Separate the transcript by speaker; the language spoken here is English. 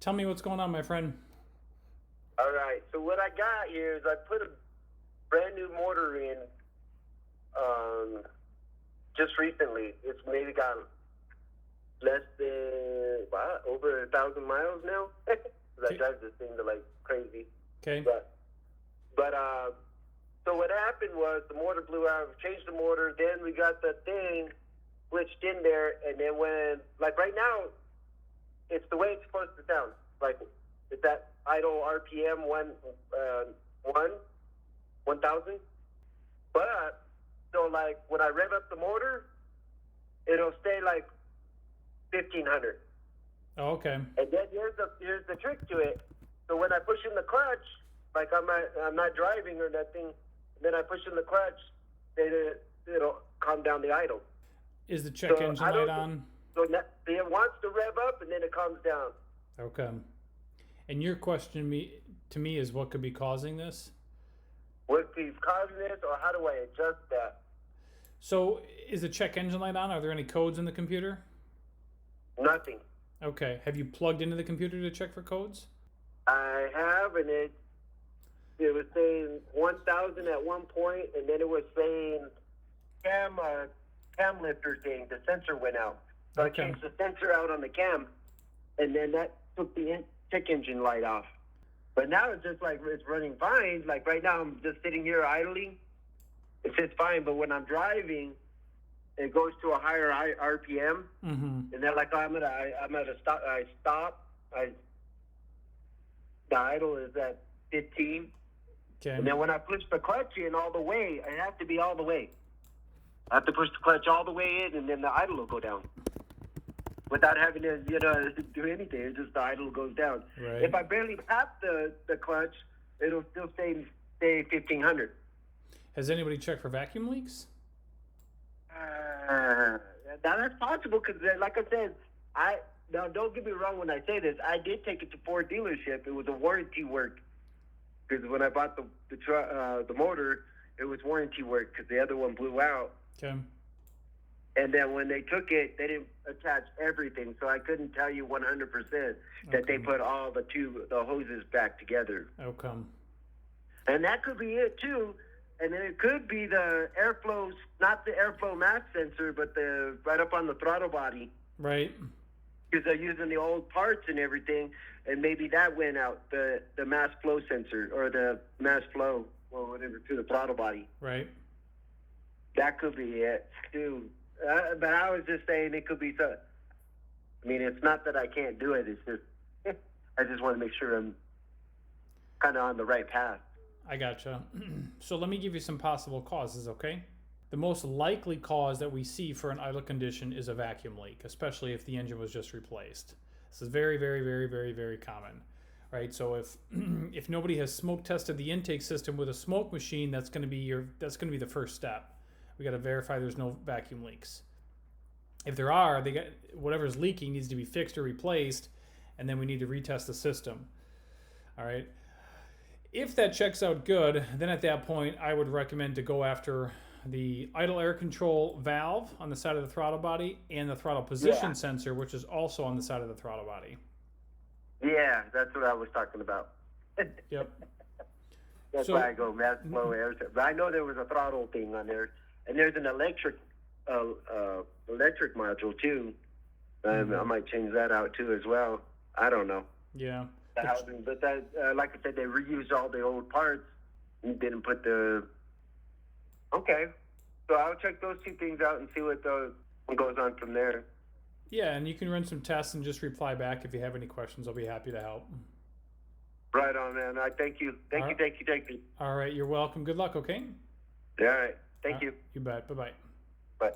Speaker 1: Tell me what's going on, my friend.
Speaker 2: All right. So what I got here is I put a brand new motor in just recently. It's maybe got less than over 1,000 miles now. 'Cause I drive this thing to like crazy.
Speaker 1: Okay.
Speaker 2: But so what happened was the motor blew out. We changed the motor. Then we got the thing switched in there, and then when like right now, it's the way it's supposed to sound. Like it's that idle RPM 1,000. But so like when I rev up the motor, it'll stay like 1,500.
Speaker 1: Oh, okay.
Speaker 2: And then here's the trick to it. So when I push in the clutch, like I'm not driving or nothing, then I push in the clutch, it'll calm down the idle.
Speaker 1: Is the check engine light on?
Speaker 2: So it wants to rev up and then it calms down.
Speaker 1: Okay. And your question to me is what could be causing this?
Speaker 2: What keeps causing this, or how do I adjust that?
Speaker 1: So is the check engine light on? Are there any codes in the computer?
Speaker 2: Nothing.
Speaker 1: Okay. Have you plugged into the computer to check for codes?
Speaker 2: I have, and it was saying 1,000 at one point, and then it was saying cam lifter thing. The sensor went out. So I changed the sensor out on the cam, and then that took the check engine light off. But now it's just like it's running fine. Like right now, I'm just sitting here idling. It sits fine, but when I'm driving, it goes to a higher RPM, and then like I'm at a stop. The idle is at 15.
Speaker 1: Okay.
Speaker 2: And then when I push the clutch in all the way, it has to be all the way. I have to push the clutch all the way in, and then the idle will go down. Without having to, do anything, it's just the idle goes down.
Speaker 1: Right.
Speaker 2: If I barely tap the clutch, it'll still stay 1,500.
Speaker 1: Has anybody checked for vacuum leaks?
Speaker 2: That's possible because, like I said, now don't get me wrong when I say this. I did take it to Ford dealership. It was a warranty work because when I bought the motor, it was warranty work because the other one blew out.
Speaker 1: Okay.
Speaker 2: And then when they took it, they didn't attach everything, so I couldn't tell you 100% that they put all the hoses back together.
Speaker 1: Okay.
Speaker 2: And that could be it too. And then it could be the airflow, not the airflow mass sensor, but the right up on the throttle body.
Speaker 1: Right.
Speaker 2: Because they're using the old parts and everything, and maybe that went out, the mass flow sensor or the mass flow or whatever to the throttle body.
Speaker 1: Right.
Speaker 2: That could be it too. But I was just saying it could be so. I mean, it's not that I can't do it. It's just I just want to make sure I'm kind of on the right path.
Speaker 1: I gotcha. So let me give you some possible causes, okay? The most likely cause that we see for an idle condition is a vacuum leak, especially if the engine was just replaced. This is very, very, very, very, very common, right? So if nobody has smoke tested the intake system with a smoke machine, that's going to be the first step. We got to verify there's no vacuum leaks. If there are, whatever's leaking needs to be fixed or replaced, and then we need to retest the system. All right. If that checks out good, then at that point, I would recommend to go after the idle air control valve on the side of the throttle body and the throttle position sensor, which is also on the side of the throttle body.
Speaker 2: Yeah, that's what I was talking about.
Speaker 1: Yep.
Speaker 2: That's why I go mass flow air. But I know there was a throttle thing on there, and there's an electric module too. I might change that out too as well. I don't know.
Speaker 1: Yeah.
Speaker 2: But that, like I said, they reused all the old parts and didn't put the. Okay, so I'll check those two things out and see what goes on from there.
Speaker 1: Yeah, and you can run some tests and just reply back if you have any questions. I'll be happy to help.
Speaker 2: Right on, man. I thank you. Thank you.
Speaker 1: All right, you're welcome. Good luck, okay?
Speaker 2: All right. Thank you.
Speaker 1: You bet. Bye-bye.
Speaker 2: Bye.